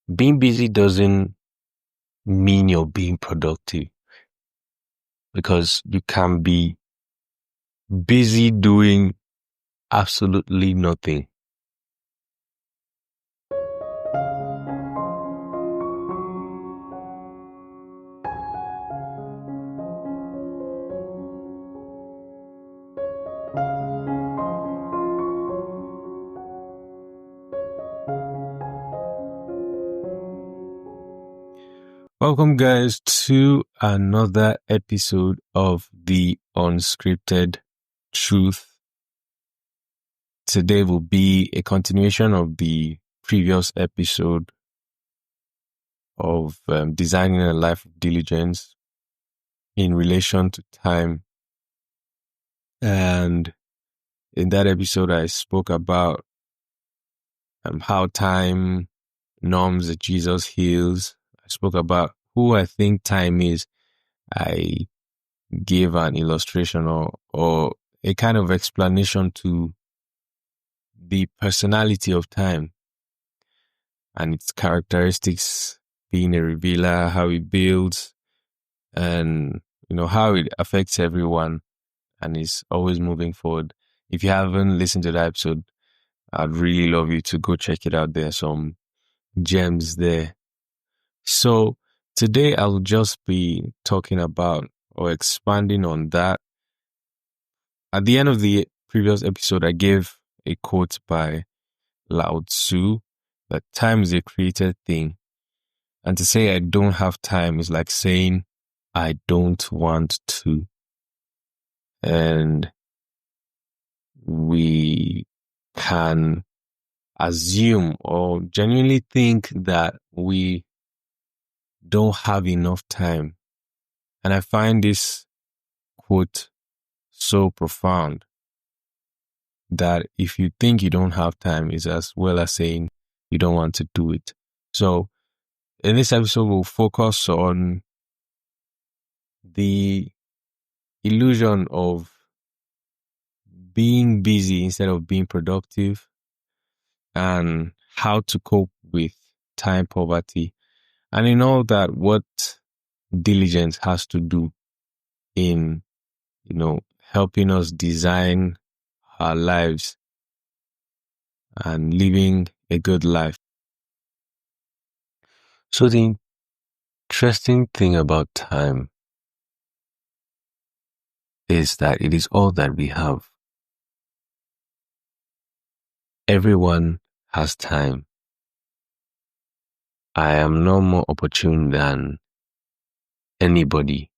being busy doesn't mean you're being productive, because you can be busy doing absolutely nothing. Welcome, guys, to another episode of The Unscripted Truth. Today will be a continuation of the previous episode of Designing a Life of Diligence in relation to time. And in that episode, I spoke about how time norms that Jesus heals. I spoke about who I think time is. I gave an illustration or a kind of explanation to the personality of time and its characteristics, being a revealer, how it builds, and how it affects everyone and is always moving forward. If you haven't listened to that episode, I'd really love you to go check it out. There are some gems there. So today I'll just be talking about or expanding on that. At the end of the previous episode, I gave a quote by Lao Tzu that time is a created thing. And to say I don't have time is like saying I don't want to. And we can assume or genuinely think that we don't have enough time. And I find this quote so profound that if you think you don't have time, is as well as saying you don't want to do it. So in this episode, we'll focus on the illusion of being busy instead of being productive and how to cope with time poverty. And in all that, what diligence has to do in, helping us design our lives and living a good life. So the interesting thing about time is that it is all that we have. Everyone has time. I am no more opportune than anybody.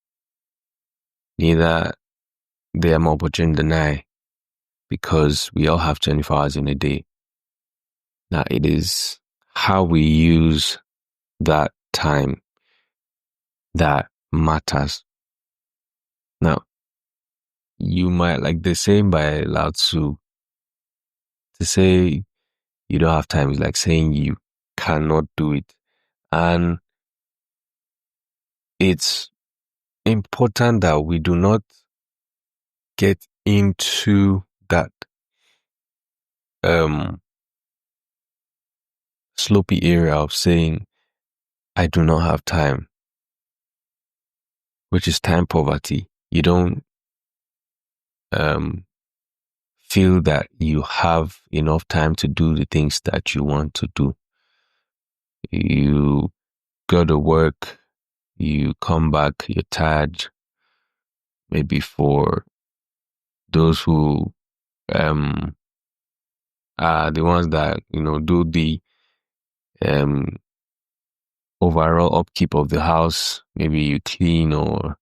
Neither they are more opportune than I, because we all have 24 hours in a day. Now, it is how we use that time that matters. Now, you might, like the saying by Lao Tzu, to say you don't have time is like saying you cannot do it. And it's important that we do not get into that sloppy area of saying I do not have time, which is time poverty. You don't feel that you have enough time to do the things that you want to do. You go to work, you come back, you're tired. Maybe for those who are the ones that do the overall upkeep of the house. Maybe you clean or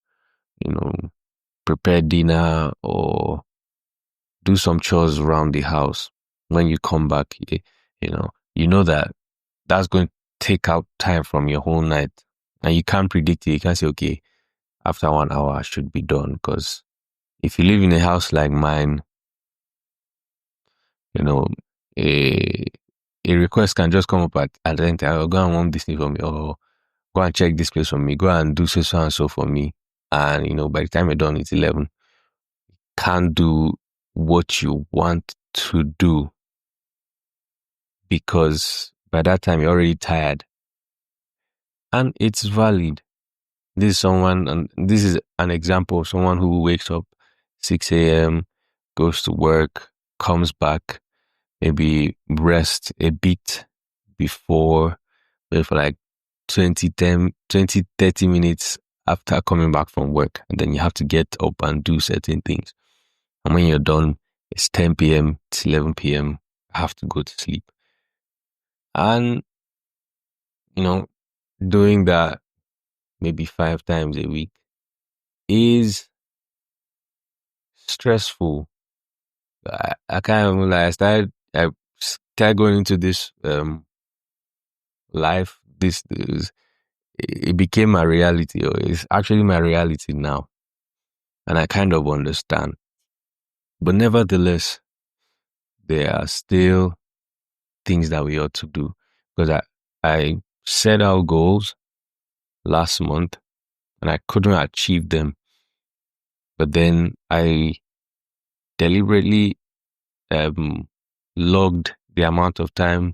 prepare dinner or do some chores around the house. When you come back, you know that that's going to take out time from your whole night, and you can't predict it. You can't say, okay, after 1 hour I should be done. Because if you live in a house like mine, a request can just come up at any time. Oh, go and warm this thing for me, or go and check this place for me, go and do so and so for me. And by the time you're done, it's 11. Can't do what you want to do, because by that time you're already tired And it's valid. This is someone, and this is an example of someone who wakes up 6 a.m., goes to work, comes back, maybe rest a bit before, maybe for like 20, 30 minutes after coming back from work. And then you have to get up and do certain things. And when you're done, it's 10 p.m. to 11 p.m. I have to go to sleep. And, doing that maybe 5 times a week is stressful. I can't even lie. I started going into this life. It became my reality, or it's actually my reality now, and I kind of understand. But nevertheless, there are still things that we ought to do, because I set out goals last month and I couldn't achieve them. But then I deliberately logged the amount of time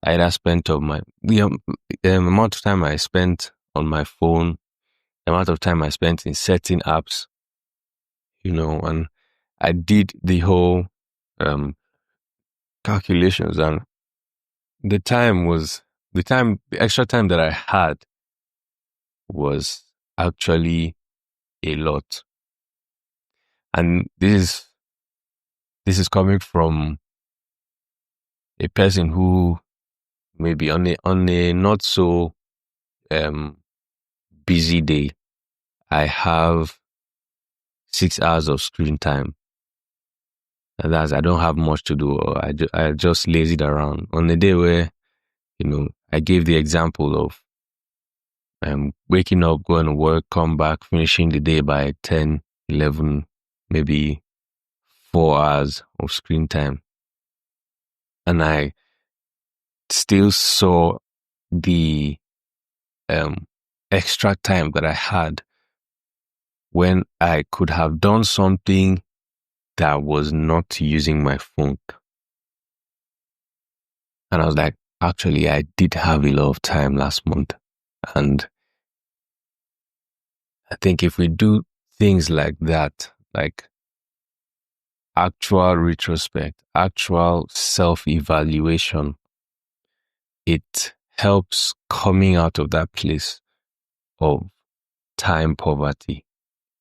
I either spent on the amount of time I spent on my phone, the amount of time I spent in certain apps, and I did the whole calculations, and the the extra time that I had was actually a lot. And this is coming from a person who maybe on a not so busy day, I have 6 hours of screen time. And that's, I don't have much to do, or I just lazied around. On a day where, I gave the example of waking up, going to work, come back, finishing the day by 10, 11, maybe 4 hours of screen time. And I still saw the extra time that I had when I could have done something that was not using my phone. And I was like, actually, I did have a lot of time last month. And I think if we do things like that, like actual retrospect, actual self-evaluation, it helps coming out of that place of time poverty.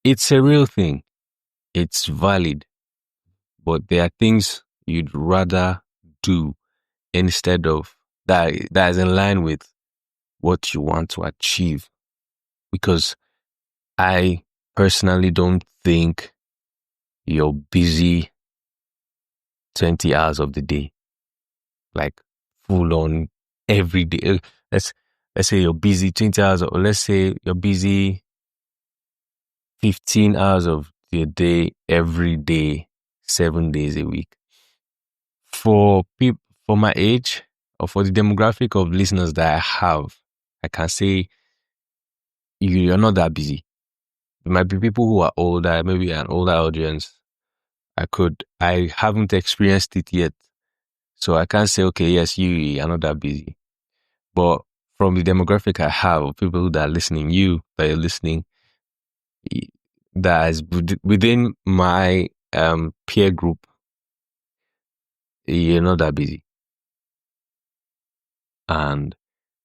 It's a real thing. It's valid. But there are things you'd rather do instead of that is in line with what you want to achieve. Because I personally don't think you're busy 20 hours of the day, like full on every day. Let's say you're busy 20 hours, or let's say you're busy 15 hours of your day every day, 7 days a week. For people for my age, or for the demographic of listeners that I have, I can say you're not that busy. There might be people who are older, maybe an older audience. I haven't experienced it yet. So I can't say, okay, yes, you are not that busy. But from the demographic I have, people that are listening, that are listening, that is within my peer group, you're not that busy. And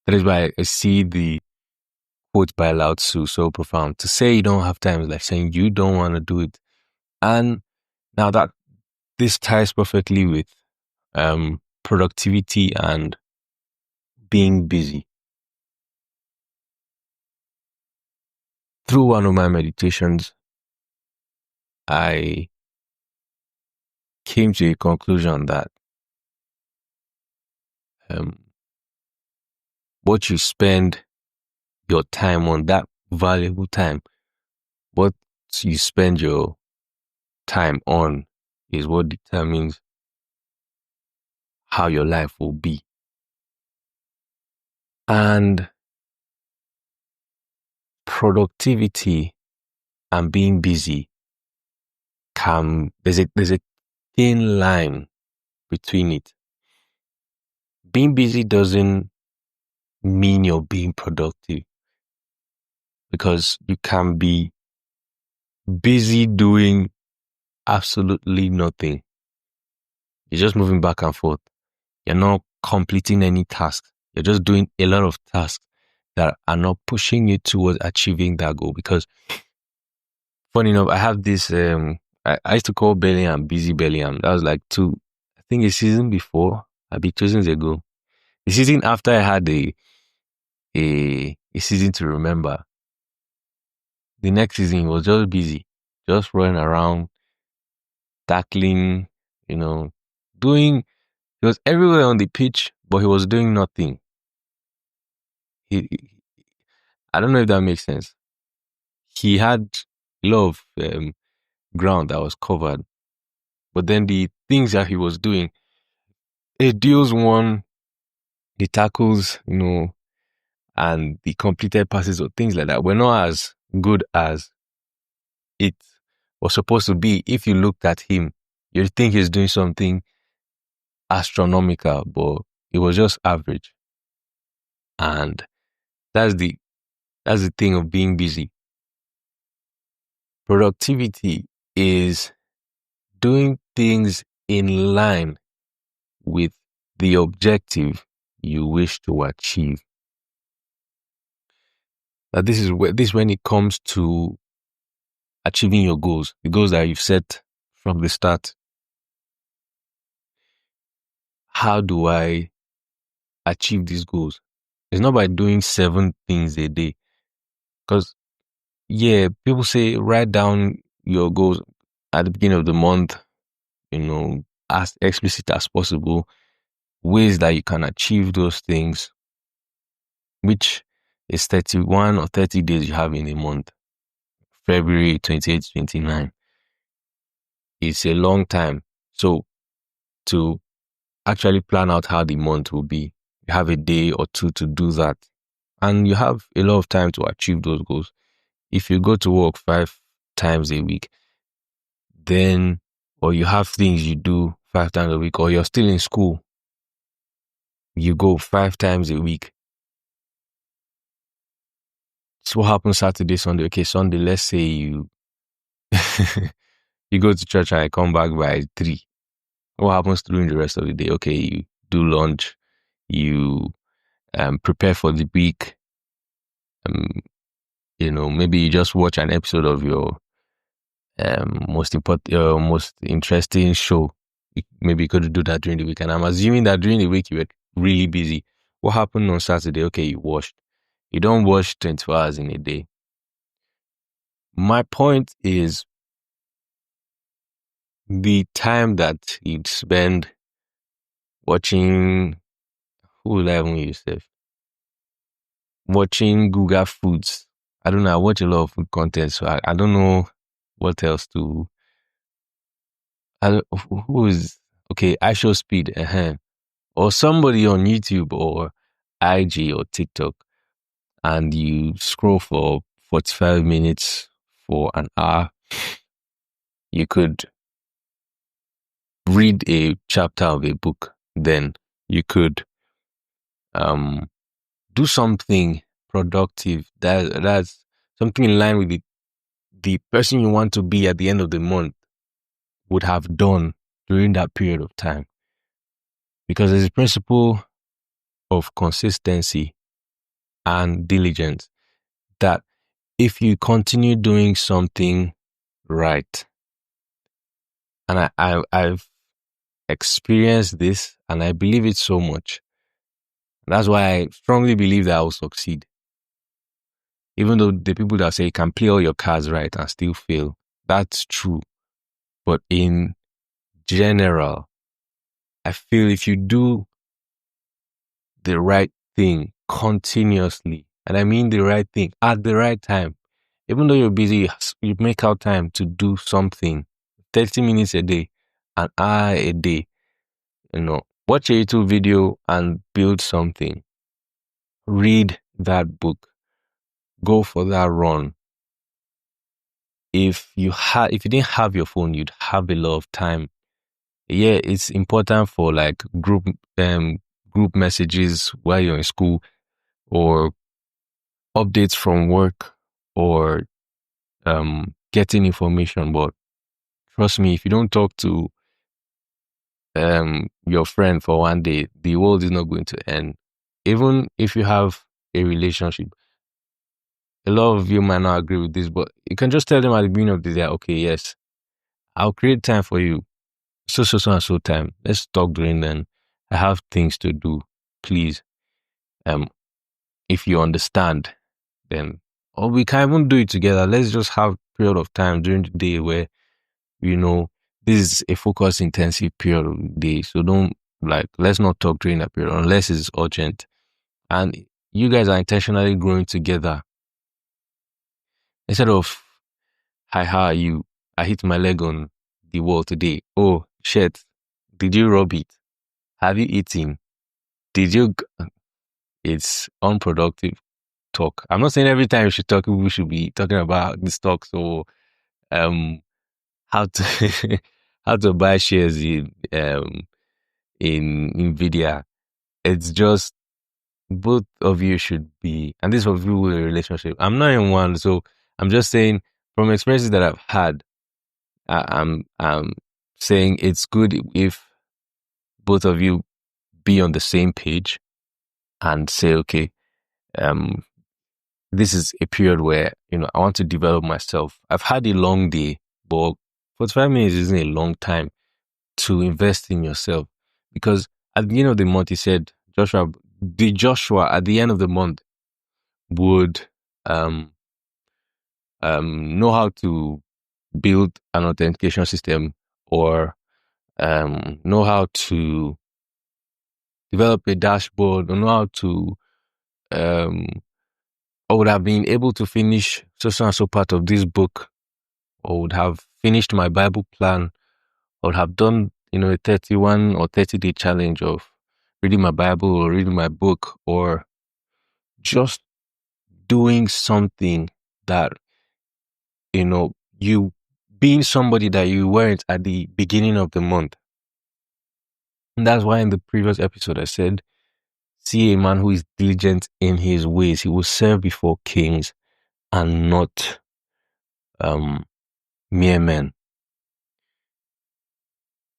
that is why I see the quote by Lao Tzu so profound. To say you don't have time is like saying you don't want to do it. And now that this ties perfectly with productivity and being busy. Through one of my meditations, I came to a conclusion that what you spend your time on, that valuable time, what you spend your time on is what determines how your life will be. And productivity and being busy there's a thin line between it. Being busy doesn't mean you're being productive, because you can be busy doing absolutely nothing. You're just moving back and forth. You're not completing any tasks. You're just doing a lot of tasks that are not pushing you towards achieving that goal. Because funny enough, I have this I used to call Bellingham Busy Bellingham. That was like I think a season before, I'd be 2 seasons ago. The season after I had a season to remember. The next season he was just busy, just running around, tackling, you know, doing. He was everywhere on the pitch, but he was doing nothing. I don't know if that makes sense. He had a lot of ground that was covered, but then the things that he was doing, the deals won, the tackles, and the completed passes or things like that were not as good as it was supposed to be. If you looked at him, you'd think he's doing something astronomical, but it was just average. And that's the thing of being busy. Productivity is doing things in line with the objective you wish to achieve. Now, this is when it comes to achieving your goals, the goals that you've set from the start. How do I achieve these goals? It's not by doing 7 things a day. Because, people say write down your goals at the beginning of the month, as explicit as possible, ways that you can achieve those things, which is 31 or 30 days you have in a month. February 28, 29. It's a long time. So to actually plan out how the month will be, you have a day or two to do that. And you have a lot of time to achieve those goals. If you go to work 5 times a week, then, or you have things you do 5 times a week, or you're still in school, you go 5 times a week. So what happens Saturday, Sunday? Okay, Sunday, let's say you you go to church and I come back by 3. What happens during the rest of the day? Okay, you do lunch, you prepare for the week. Maybe you just watch an episode of your most interesting show. Maybe you could do that during the week. And I'm assuming that during the week you were really busy. What happened on Saturday? Okay, you washed. You don't wash 24 hours in a day. My point is the time that you'd spend watching, who will I even use this? Watching Google Foods. I don't know. I watch a lot of food content, so I don't know what else to. Who is okay? I show speed, or somebody on YouTube or IG or TikTok, and you scroll for 45 minutes, for an hour. You could read a chapter of a book, then you could do something productive that's something in line with the person you want to be at the end of the month would have done during that period of time. Because there's a principle of consistency and diligence that if you continue doing something right, and I've experienced this and I believe it so much. That's why I strongly believe that I will succeed. Even though the people that say you can play all your cards right and still fail, that's true. But in general, I feel if you do the right thing continuously, and I mean the right thing at the right time, even though you're busy, you make out time to do something, 30 minutes a day, an hour a day, watch a YouTube video and build something. Read that book. Go for that run. If you didn't have your phone, you'd have a lot of time. Yeah, it's important for like group messages while you're in school. or updates from work or getting information. But trust me, if you don't talk to your friend for one day, the world is not going to end. Even if you have a relationship, a lot of you might not agree with this, but you can just tell them at the beginning of the day, okay, yes, I'll create time for you. So and so time. Let's talk during then. I have things to do. Please. If you understand, then or we can even do it together. Let's just have period of time during the day where this is a focus intensive period of the day. So don't let's not talk during that period unless it's urgent. And you guys are intentionally growing together. Instead of, hi, how are you? I hit my leg on the wall today. Oh, shit. Did you rub it? Have you eaten? Did you? It's unproductive talk. I'm not saying every time you should talk, we should be talking about this talk. So, how to how to buy shares in Nvidia. It's just both of you should be, and this is for people with a relationship. I'm not in one, so I'm just saying from experiences that I've had, I'm saying it's good if both of you be on the same page and say, okay, this is a period where I want to develop myself. I've had a long day, but 45 minutes isn't a long time to invest in yourself, because at the end of the month, he said, Joshua at the end of the month would know how to build an authentication system, or know how to develop a dashboard, or know how to I would have been able to finish so and so part of this book, or would have finished my Bible plan, or have done a 31 or 30-day challenge of reading my Bible or reading my book, or just doing something that you being somebody that you weren't at the beginning of the month. And that's why in the previous episode I said, see a man who is diligent in his ways, he will serve before kings and not mere men.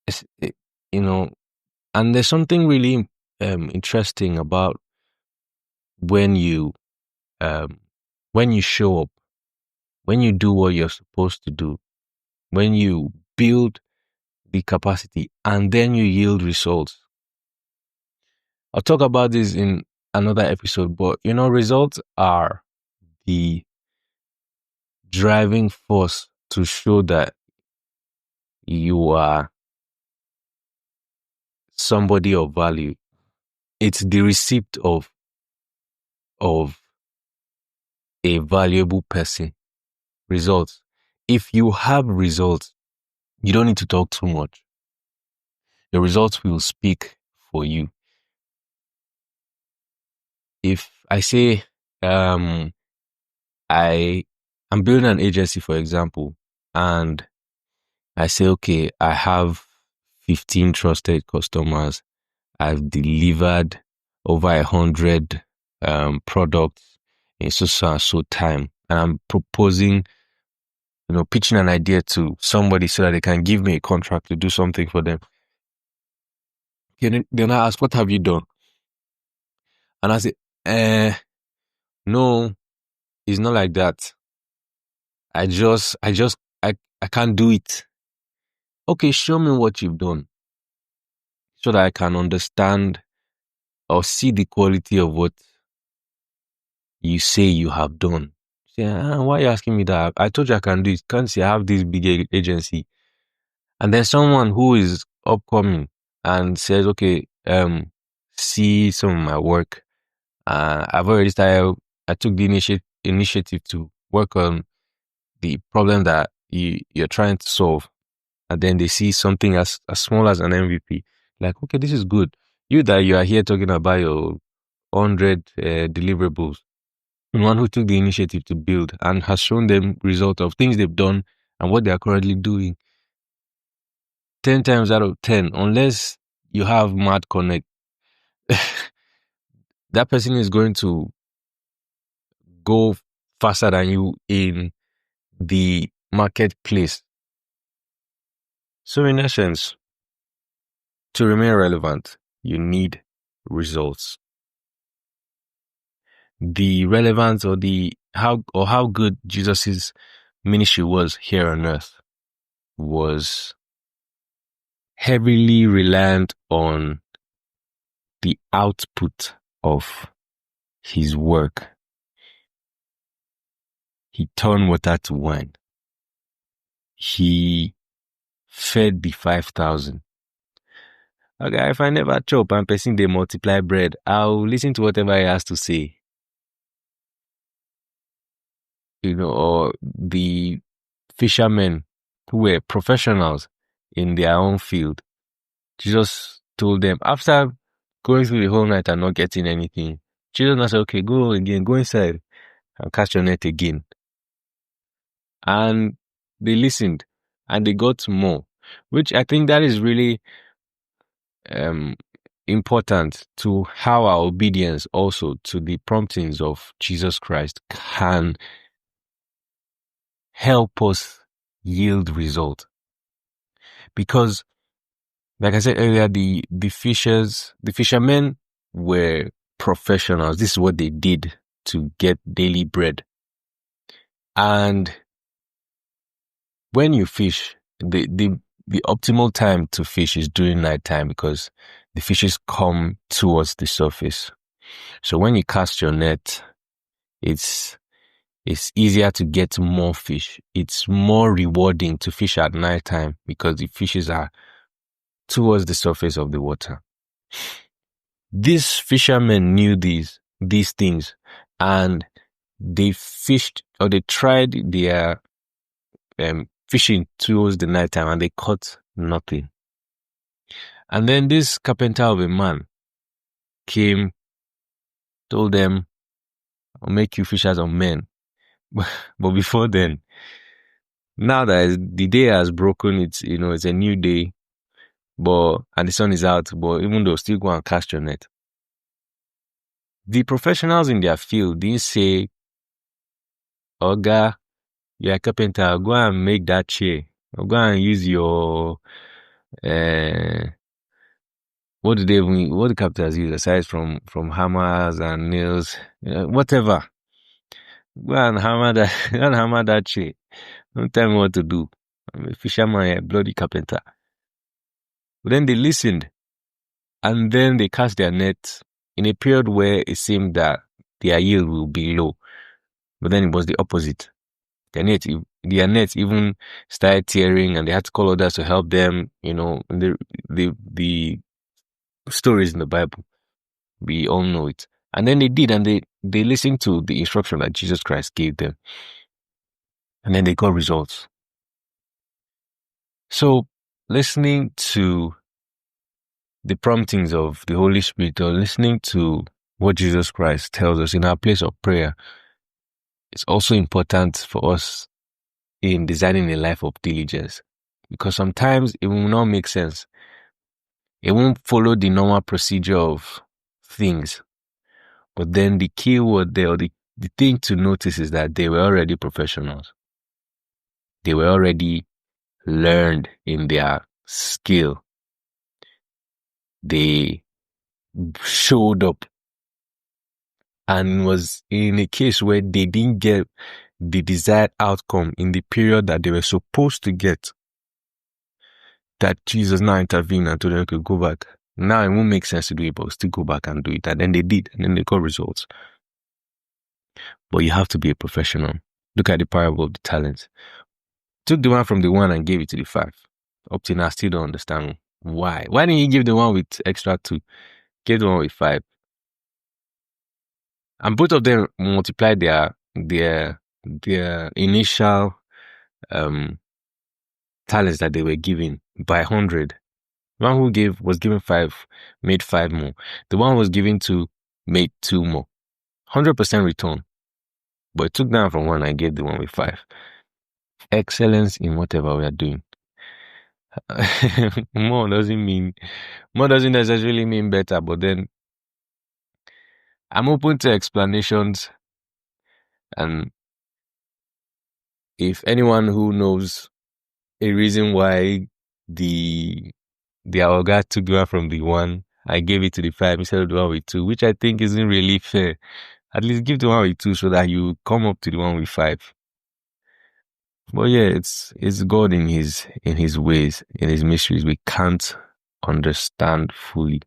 It's, and there's something really interesting about when you show up, when you do what you're supposed to do, when you build the capacity and then you yield results. I'll talk about this in another episode, but results are the driving force to show that you are somebody of value. It's the receipt of a valuable person. Results. If you have results, you don't need to talk too much. The results will speak for you. If I say, I'm building an agency, for example, and I say, okay, I have 15 trusted customers. I've delivered over 100 products in so time, and I'm proposing, pitching an idea to somebody so that they can give me a contract to do something for them. Then I ask, what have you done? And I say, no, it's not like that. I can't do it. Okay, show me what you've done so that I can understand or see the quality of what you say you have done. Say, why are you asking me that? I told you I can do it. Can't see I have this big agency. And then someone who is upcoming and says, okay, see some of my work. I've already started. I took the initiative to work on the problem that you're trying to solve. And then they see something as small as an MVP. Like, okay, this is good. You are here talking about your 100 deliverables. One who took the initiative to build and has shown them result of things they've done and what they are currently doing. 10 times out of 10, unless you have mad connect, that person is going to go faster than you in the marketplace. So in essence, to remain relevant, you need results. The relevance or how good Jesus's ministry was here on earth was heavily reliant on the output of his work. He turned water to wine. He fed the 5,000. Okay, if I never chop and person they multiply bread, I'll listen to whatever he has to say. Or the fishermen who were professionals in their own field. Jesus told them, after going through the whole night and not getting anything, Jesus now said, okay, go again, go inside and cast your net again. And they listened and they got more, which I think that is really important to how our obedience also to the promptings of Jesus Christ can help us yield result. Because, like I said earlier, the fishermen were professionals. This is what they did to get daily bread. And when you fish, the optimal time to fish is during nighttime because the fishes come towards the surface. So when you cast your net, it's easier to get more fish. It's more rewarding to fish at nighttime because the fishes are towards the surface of the water. These fishermen knew these things, and they fished or they tried their fishing towards the nighttime and they caught nothing. And then this carpenter of a man came, told them, I'll make you fishers of men. But before then, now that the day has broken, it's a new day, and the sun is out, but even though still go and cast your net. The professionals in their field didn't say, Oga, you're a carpenter, go and make that chair. Or go and use your what do the carpenters use aside from hammers and nails, whatever. Go and hammer that chair. Don't tell me what to do. I'm a fisherman, a bloody carpenter. But then they listened, and then they cast their net in a period where it seemed that their yield will be low. But then it was the opposite. Their net even started tearing, and they had to call others to help them. The stories in the Bible, we all know it. And then they did, and they listened to the instruction that Jesus Christ gave them. And then they got results. So, listening to the promptings of the Holy Spirit, or listening to what Jesus Christ tells us in our place of prayer, is also important for us in designing a life of diligence. Because sometimes it will not make sense. It won't follow the normal procedure of things. But then the key word there, or the thing to notice, is that they were already professionals. They were already learned in their skill. They showed up, and was in a case where they didn't get the desired outcome in the period that they were supposed to get, that Jesus now intervened and told them, okay, go back. Now it won't make sense to do it, but still go back and do it. And then they did, and then they got results. But you have to be a professional. Look at the parable of the talents. Took the one from the one and gave it to the 5. Up till now, I still don't understand why. Why didn't he give the one with extra 2? Give the one with 5. And both of them multiplied their initial talents that they were given by 100. The one who was given 5 made 5 more. The one who was given 2 made 2 more. 100% return. But it took down from 1 and gave the one with 5. Excellence in whatever we are doing. More doesn't necessarily mean better, but then I'm open to explanations. And if anyone who knows a reason why the Aoga took the one from the one, I gave it to the 5 instead of the one with 2, which I think isn't really fair. At least give the one with 2 so that you come up to the one with 5. But yeah, it's God in his ways, in his mysteries. We can't understand fully.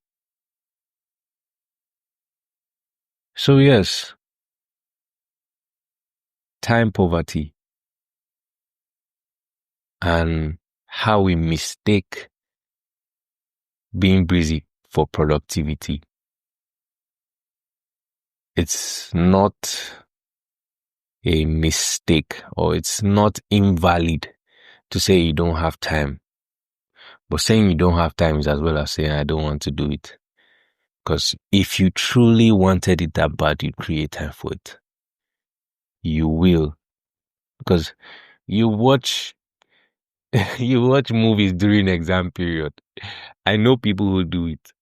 So yes, time poverty and how we mistake being busy for productivity. It's not a mistake, or it's not invalid to say you don't have time. But saying you don't have time is as well as saying I don't want to do it. Because if you truly wanted it that bad, you'd create time for it. You will. Because you watch you watch movies during exam period. I know people who do it.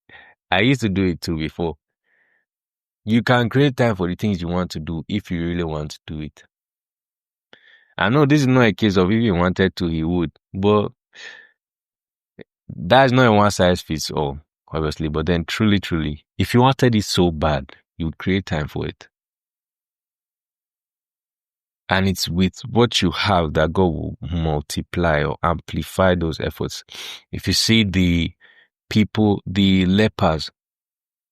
I used to do it too before. You can create time for the things you want to do if you really want to do it. I know this is not a case of if he wanted to, he would. But that's not a one size fits all, obviously. But then truly, if you wanted it so bad, you would create time for it. And it's with what you have that God will multiply or amplify those efforts. If you see the people, the lepers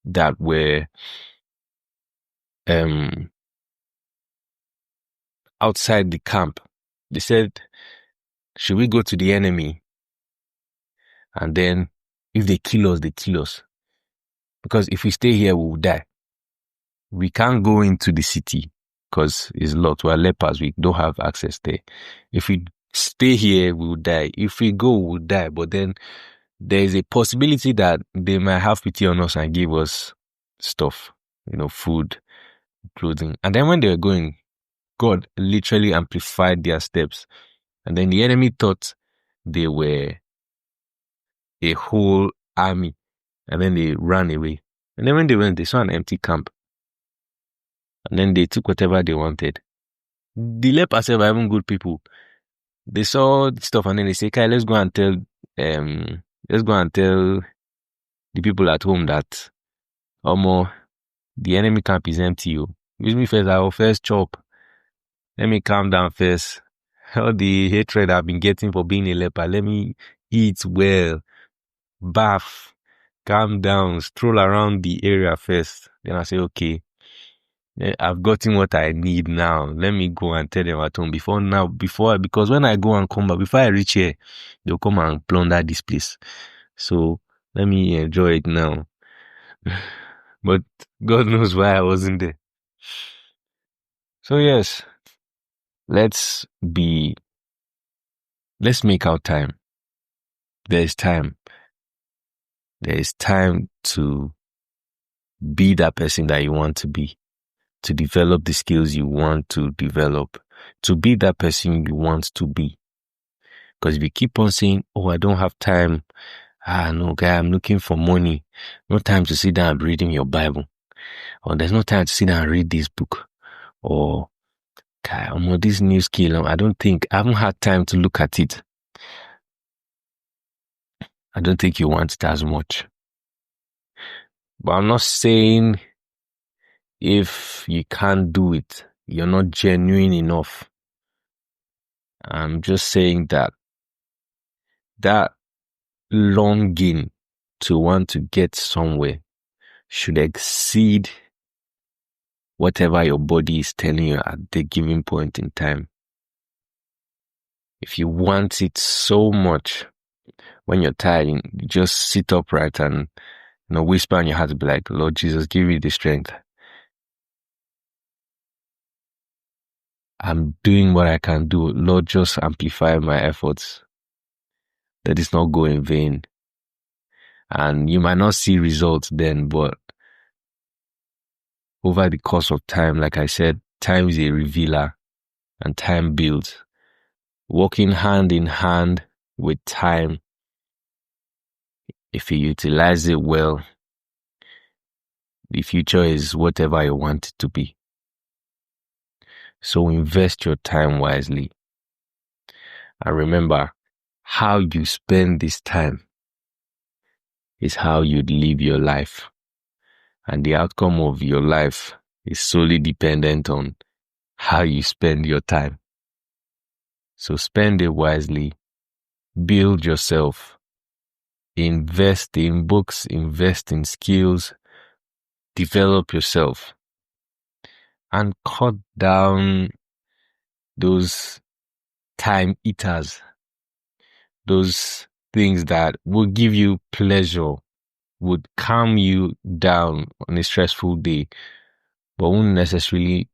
that were outside the camp, they said, should we go to the enemy? And then if they kill us, they kill us. Because if we stay here, we will die. We can't go into the city because it's locked. We're lepers. We don't have access there. If we stay here, we will die. If we go, we will die. But then there is a possibility that they might have pity on us and give us stuff, food, clothing. And then when they were going, God literally amplified their steps. And then the enemy thought they were a whole army. And then they ran away. And then when they went, they saw an empty camp. And then they took whatever they wanted. The lepers are even good people. They saw the stuff and then they say, "Kai, let's go and tell the people at home that the enemy camp is empty. Use me first, I will first chop. Let me calm down first. All the hatred I've been getting for being a leper, let me eat well, bath, calm down, stroll around the area first. Then I say, okay, I've gotten what I need now. Let me go and tell them at home because when I go and come back, before I reach here, they'll come and plunder this place. So let me enjoy it now." But God knows why I wasn't there. So yes, let's make our time. There is time. There is time to be that person that you want to be, to develop the skills you want to develop, to be that person you want to be. Because if you keep on saying, "Oh, I don't have time. No, guy, I'm looking for money. No time to sit down and reading your Bible. Or there's no time to sit down and read this book. Or, guy, this new skill, I haven't had time to look at it." I don't think you want it as much. But I'm not saying if you can't do it, you're not genuine enough. I'm just saying that longing to want to get somewhere should exceed whatever your body is telling you at the given point in time. If you want it so much, when you're tired, you just sit upright and whisper in your heart, be like, "Lord Jesus, give me the strength. I'm doing what I can do. Lord, just amplify my efforts. Let it not go in vain." And you might not see results then, but over the course of time, like I said, time is a revealer and time builds. Working hand in hand with time, if you utilize it well, the future is whatever you want it to be. So invest your time wisely. And remember, how you spend this time is how you'd live your life. And the outcome of your life is solely dependent on how you spend your time. So spend it wisely, build yourself, invest in books, invest in skills, develop yourself, and cut down those time eaters, those things that will give you pleasure, would calm you down on a stressful day, but won't necessarily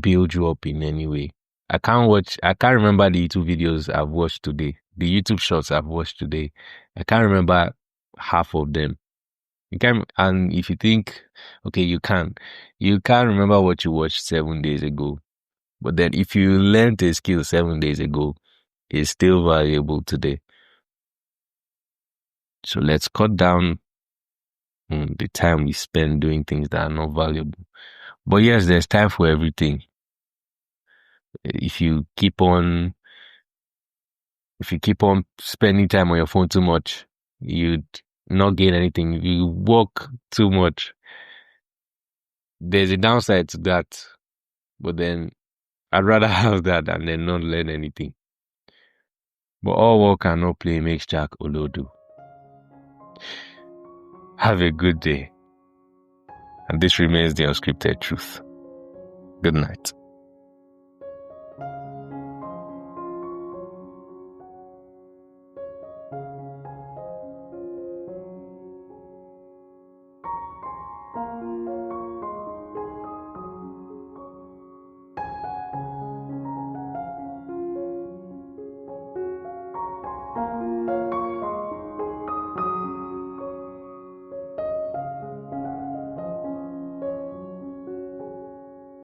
build you up in any way. I can't remember the YouTube videos I've watched today, the YouTube shorts I've watched today. I can't remember half of them. You can, and if you think, okay, you can't remember what you watched 7 days ago. But then if you learned a skill 7 days ago, it's still valuable today. So let's cut down the time we spend doing things that are not valuable. But yes, there's time for everything. If you keep on spending time on your phone too much, you'd not gain anything. If you work too much, there's a downside to that. But then I'd rather have that than then not learn anything. But all work and no play makes Jack Olodo. Have a good day. And this remains the unscripted truth. Good night.